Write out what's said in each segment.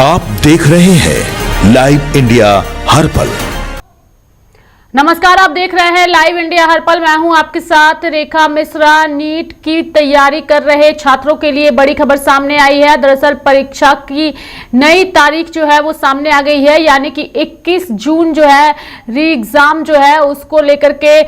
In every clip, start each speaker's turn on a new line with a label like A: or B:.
A: आप देख रहे हैं लाइव इंडिया हर पल।
B: नमस्कार, आप देख रहे हैं लाइव इंडिया हर पल। मैं हूं आपके साथ रेखा मिश्रा। नीट की तैयारी कर रहे छात्रों के लिए बड़ी खबर सामने आई है। दरअसल परीक्षा की नई तारीख जो है वो सामने आ गई है, यानी कि 21 जून जो है री एग्जाम जो है उसको लेकर के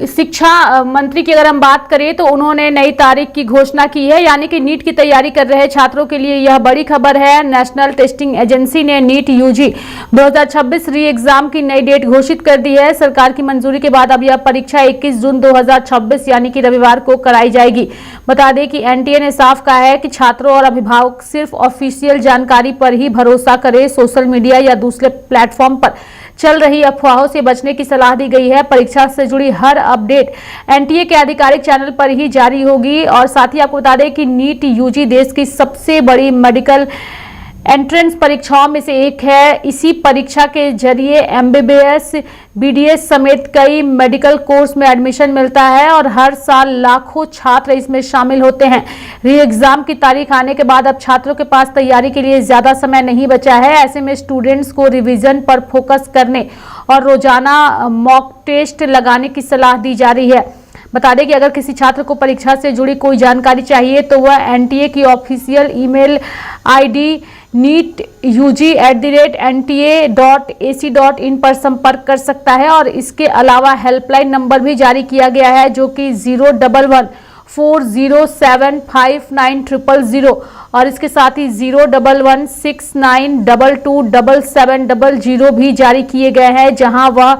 B: शिक्षा मंत्री की अगर हम बात करें तो उन्होंने नई तारीख की घोषणा की है, यानी कि नीट की तैयारी कर रहे छात्रों के लिए यह बड़ी खबर है। नेशनल टेस्टिंग एजेंसी ने नीट यूजी 2026 री एग्जाम की नई डेट घोषित कर दी है। सरकार की मंजूरी के बाद अब यह परीक्षा 21 जून 2026 यानी कि रविवार को कराई जाएगी। बता दें कि एनटीए ने साफ कहा है कि छात्रों और अभिभावक सिर्फ ऑफिशियल जानकारी पर ही भरोसा करें। सोशल मीडिया या दूसरे प्लेटफॉर्म पर चल रही अफवाहों से बचने की सलाह दी गई है। परीक्षा से जुड़ी हर अपडेट एनटीए के आधिकारिक चैनल पर ही जारी होगी। और साथ ही आपको बता दें कि नीट यूजी देश की सबसे बड़ी मेडिकल एंट्रेंस परीक्षाओं में से एक है। इसी परीक्षा के जरिए एमबीबीएस, बीडीएस समेत कई मेडिकल कोर्स में एडमिशन मिलता है और हर साल लाखों छात्र इसमें शामिल होते हैं। री एग्जाम की तारीख आने के बाद अब छात्रों के पास तैयारी के लिए ज्यादा समय नहीं बचा है। ऐसे में स्टूडेंट्स को रिवीजन पर फोकस करने और रोजाना मॉक टेस्ट लगाने की सलाह दी जा रही है। बता दें कि अगर किसी छात्र को परीक्षा से जुड़ी कोई जानकारी चाहिए तो वह एनटीए की ऑफिशियल ईमेल आईडी neetuji@nta.ac.in पर संपर्क कर सकता है। और इसके अलावा हेल्पलाइन नंबर भी जारी किया गया है जो कि 01140759000 और इसके साथ ही 01169227700 भी जारी किए गए हैं, जहां वह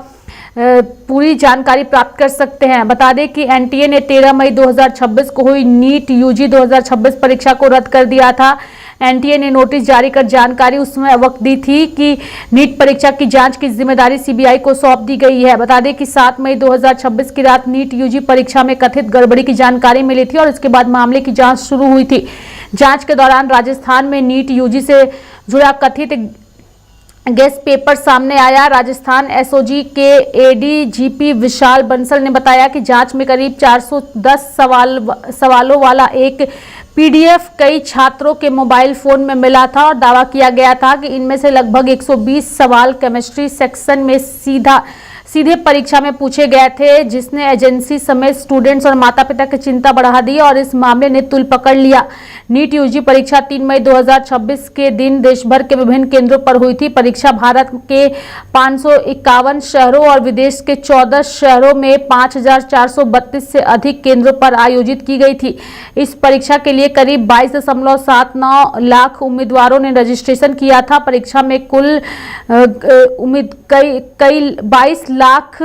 B: पूरी जानकारी प्राप्त कर सकते हैं। बता दें कि एनटीए ने 13 मई 2026 को हुई नीट यूजी 2026 परीक्षा को रद्द कर दिया था। एनटीए ने नोटिस जारी कर जानकारी उस समय वक्त दी थी कि नीट परीक्षा की जांच की जिम्मेदारी सीबीआई को सौंप दी गई है। बता दें कि 7 मई 2026 की रात नीट यूजी परीक्षा में कथित गड़बड़ी की जानकारी मिली थी और इसके बाद मामले की जांच शुरू हुई थी। जांच के दौरान राजस्थान में नीट यूजी से जुड़ा कथित गेस्ट पेपर सामने आया। राजस्थान एसओजी के एडीजीपी विशाल बंसल ने बताया कि जांच में करीब 410 सवालों वाला एक पीडीएफ कई छात्रों के मोबाइल फोन में मिला था और दावा किया गया था कि इनमें से लगभग 120 सवाल केमिस्ट्री सेक्शन में सीधे परीक्षा में पूछे गए थे, जिसने एजेंसी समेत स्टूडेंट्स और माता पिता की चिंता बढ़ा दी और इस मामले ने तुल पकड़ लिया। नीट यूजी परीक्षा 3 मई 2026 के दिन देश भर के विभिन्न केंद्रों पर हुई थी। परीक्षा भारत के 551 शहरों और विदेश के 14 शहरों में 5432 से अधिक केंद्रों पर आयोजित की गई थी। इस परीक्षा के लिए करीब 22.79 लाख उम्मीदवारों ने रजिस्ट्रेशन किया था। परीक्षा में कुल 22 लाख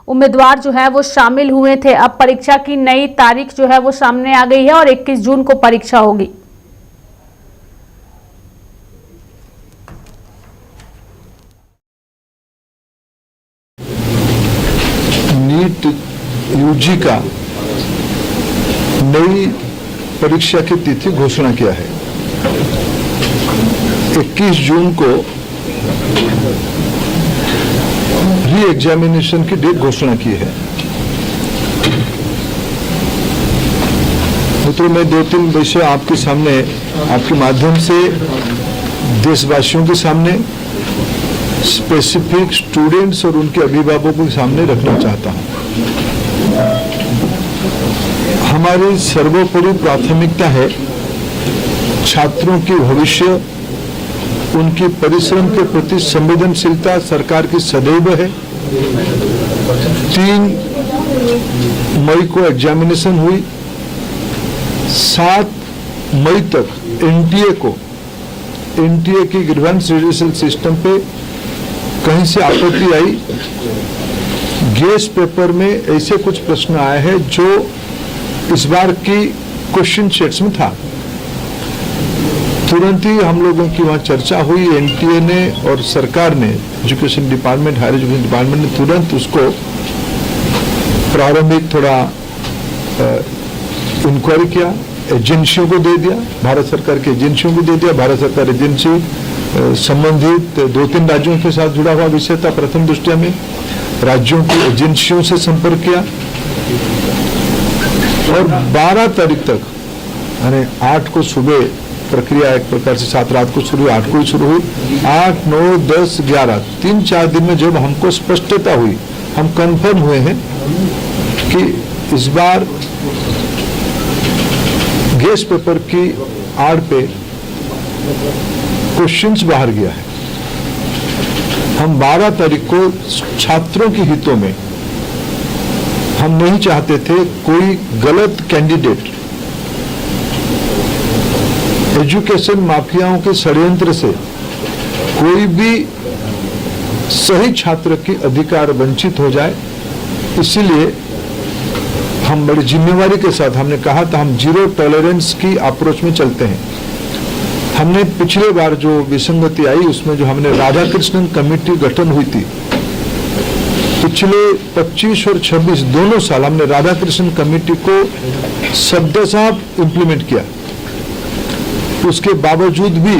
B: उम्मीदवार जो है वो शामिल हुए थे। अब परीक्षा की नई तारीख जो है वो सामने आ गई है और 21 जून को परीक्षा होगी।
C: नीट यूजी का नई परीक्षा की तिथि घोषणा किया है। 21 जून को री एग्जामिनेशन की डेट घोषणा की है। मित्रों, मैं 2-3 विषय आपके सामने, आपके माध्यम से देशवासियों के सामने, स्पेसिफिक स्टूडेंट्स और उनके अभिभावकों के सामने रखना चाहता हूं। हमारी सर्वोपरि प्राथमिकता है छात्रों की भविष्य, उनकी परिश्रम के प्रति संवेदनशीलता सरकार की सदैव है। 3 मई को एग्जामिनेशन हुई। 7 मई तक एनटीए की ग्रीवेंस रिड्यूसल सिस्टम पे कहीं से आपत्ति आई। गेस्ट पेपर में ऐसे कुछ प्रश्न आए हैं जो इस बार की क्वेश्चन सेट्स में था। तुरंत ही हम लोगों की वहां चर्चा हुई। एनटीए ने और सरकार ने, education department, higher education department ने तुरंत उसको प्रारंभिक थोड़ा इंक्वायरी किया, एजेंसियों को दे दिया, भारत सरकार की एजेंसियों को दे दिया। भारत सरकार एजेंसी संबंधित 2-3 राज्यों के साथ जुड़ा हुआ विषय था। प्रथम दृष्टया में राज्यों की एजेंसियों से संपर्क किया और 12 तारीख तक, यानी 8 को सुबह प्रक्रिया एक प्रकार से 7 रात को शुरू हुई, 8 को ही शुरू हुई, 8, 9, 10, 11 3-4 दिन में जब हमको स्पष्टता हुई, हम कंफर्म हुए हैं कि इस बार गैस पेपर की आड़ पे क्वेश्चंस बाहर गया है। हम 12 तारीख को छात्रों के हितों में हम नहीं चाहते थे कोई गलत कैंडिडेट एजुकेशन माफियाओं के षड्यंत्र से कोई भी सही छात्र की अधिकार वंचित हो जाए। इसीलिए हम बड़ी जिम्मेवारी के साथ हमने कहा था हम जीरो टॉलरेंस की अप्रोच में चलते हैं। हमने पिछले बार जो विसंगति आई उसमें जो हमने राधाकृष्णन कमेटी गठन हुई थी, पिछले 25 और 26 दोनों साल हमने राधाकृष्णन कमेटी को शब्दसाफ इंप्लीमेंट किया। उसके बावजूद भी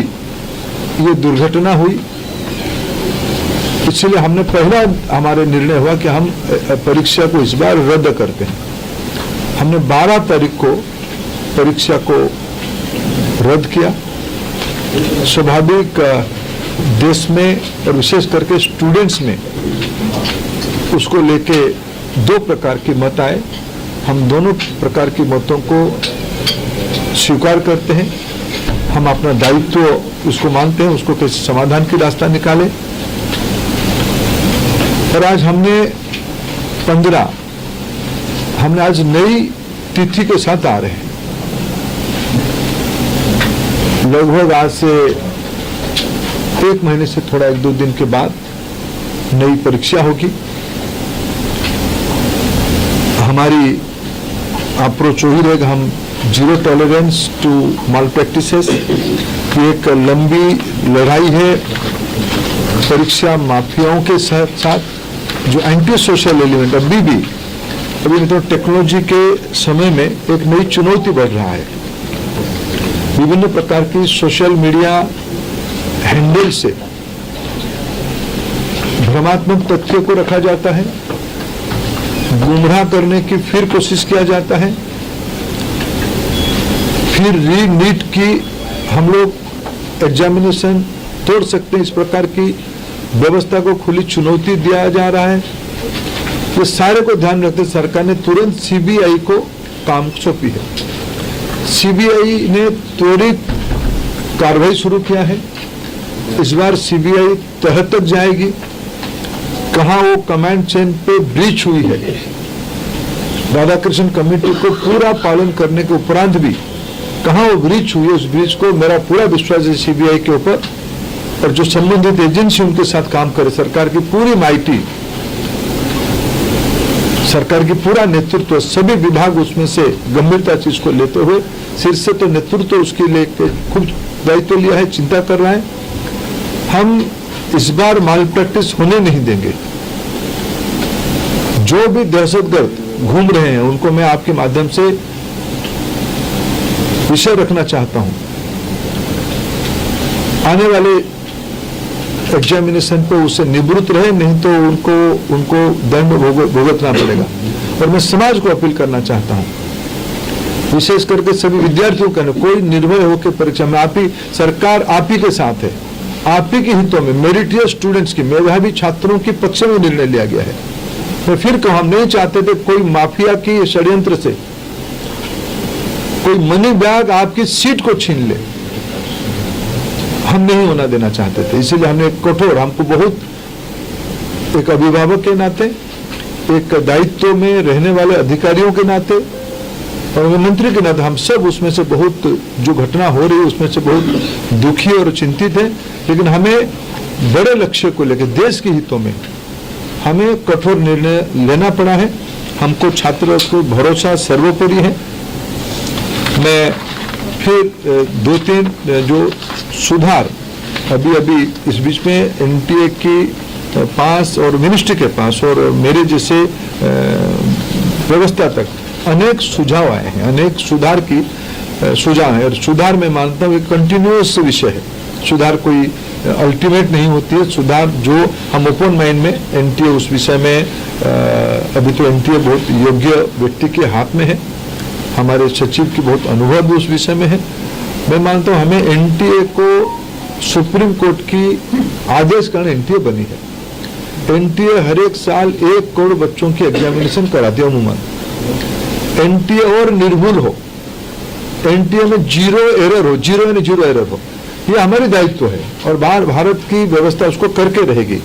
C: ये दुर्घटना हुई। इसलिए हमने पहला हमारे निर्णय हुआ कि हम परीक्षा को इस बार रद्द करते हैं। हमने 12 तारीख को परीक्षा को रद्द किया। स्वाभाविक देश में और विशेष करके स्टूडेंट्स में उसको लेके 2 प्रकार की मत आए। हम दोनों प्रकार की मतों को स्वीकार करते हैं। हम अपना दायित्व उसको मानते हैं, उसको कैसे समाधान की रास्ता निकाले। और आज हमने 15 हमने आज नई तिथि के साथ आ रहे हैं। लगभग आज से 1 महीने से थोड़ा 1-2 दिन के बाद नई परीक्षा होगी। हमारी अप्रोच वही रहेगा, हम zero tolerance to malpractices. एक लंबी लड़ाई है परीक्षा माफियाओं के साथ जो एंटी सोशल एलिमेंट अभी मतलब टेक्नोलॉजी के समय में एक नई चुनौती बढ़ रहा है। विभिन्न प्रकार की सोशल मीडिया हैंडल से भ्रमात्मक तथ्यों को रखा जाता है, गुमराह करने की फिर कोशिश किया जाता है, फिर रीनीट की हम लोग एग्जामिनेशन तोड़ सकते हैं, इस प्रकार की व्यवस्था को खुली चुनौती दिया जा रहा है। ये सारे को ध्यान रखते सरकार ने तुरंत सीबीआई को काम सौंपी है। सीबीआई ने त्वरित कार्रवाई शुरू किया है। इस बार सीबीआई तह तक जाएगी, कहां वो कमांड चेन पे ब्रीच हुई है। राधाकृष्णन कमेटी को पूरा पालन करने के उपरांत भी कहां वो ब्रीच हुई है, उस ब्रीच को मेरा पूरा विश्वास है सीबीआई के ऊपर। और जो संबंधित एजेंसी उनके साथ काम करे, सरकार की पूरी माइटी, सरकार की पूरा नेतृत्व, सभी विभाग उसमें से गंभीरता से इसको लेते हुए शीर्ष से तो नेतृत्व उसके लिए खूब दायित्व लिया है, चिंता कर रहा है। हम इस बार माल प्रैक्टिस होने नहीं देंगे। जो भी दहशतगर्द घूम रहे हैं उनको मैं आपके माध्यम से विषय रखना चाहता हूं। आने वाले एग्जामिनेशन पे उससे निवृत्त रहे, नहीं तो उनको दंड भुगतना पड़ेगा। और मैं समाज को अपील करना चाहता हूं, विशेष करके सभी विद्यार्थियों का, कोई निर्भय होकर परीक्षा में, आप ही सरकार आप ही के साथ है, आप ही के हितों में मेरिटियस स्टूडेंट्स की, मेधावी छात्रों के पक्ष में निर्णय लिया गया है। मैं फिर कहूं, हम नहीं चाहते थे कोई माफिया की षड्यंत्र से कोई मनी बैग आपकी सीट को छीन ले, हम नहीं होना देना चाहते थे। इसलिए हमने कठोर, हमको बहुत एक अभिभावक के नाते, एक दायित्व में रहने वाले अधिकारियों के नाते और मंत्री के नाते हम सब उसमें से बहुत, जो घटना हो रही है उसमें से बहुत दुखी और चिंतित है। लेकिन हमें बड़े लक्ष्य को लेकर, देश के हितों में हमें कठोर निर्णय लेना पड़ा है। हमको छात्रों को भरोसा सर्वोपरि है। मैं फिर 2-3 जो सुधार अभी इस बीच में एनटीए की पास और मिनिस्ट्री के पास और मेरे जैसे व्यवस्था तक अनेक सुझाव आए हैं, अनेक सुधार की सुझाव है। और सुधार मैं मानता हूँ एक कंटिन्यूअस विषय है, सुधार कोई अल्टीमेट नहीं होती है। सुधार जो हम ओपन माइंड में, एनटीए उस विषय में अभी तो एनटीए बहुत योग्य व्यक्ति के हाथ में है, हमारे सचिव की बहुत अनुभव भी उस विषय में है मैं मानता हूं हमें एनटीए को सुप्रीम कोर्ट की आदेश कारण एनटीए बनी है। एनटीए हर एक साल 1 करोड़ बच्चों की एग्जामिनेशन कराती है अमूमन। एनटीए और निर्भुल हो, एनटीए में जीरो एरर हो, जीरो यानी जीरो एरर हो, ये हमारी दायित्व है और भारत की व्यवस्था उसको करके रहेगी।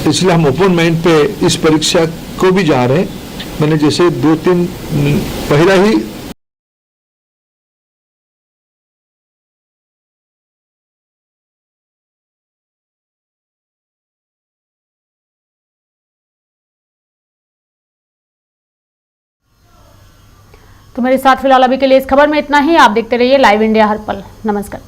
C: इसलिए हम ओपन माइंड पे इस परीक्षा को भी जा रहे हैं। मैंने जैसे 2-3 पहला ही
B: तो मेरे साथ फिलहाल अभी के लिए इस खबर में इतना ही। आप देखते रहिए लाइव इंडिया हर पल। नमस्कार।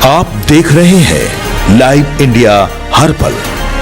A: आप देख रहे हैं लाइव इंडिया हर पल।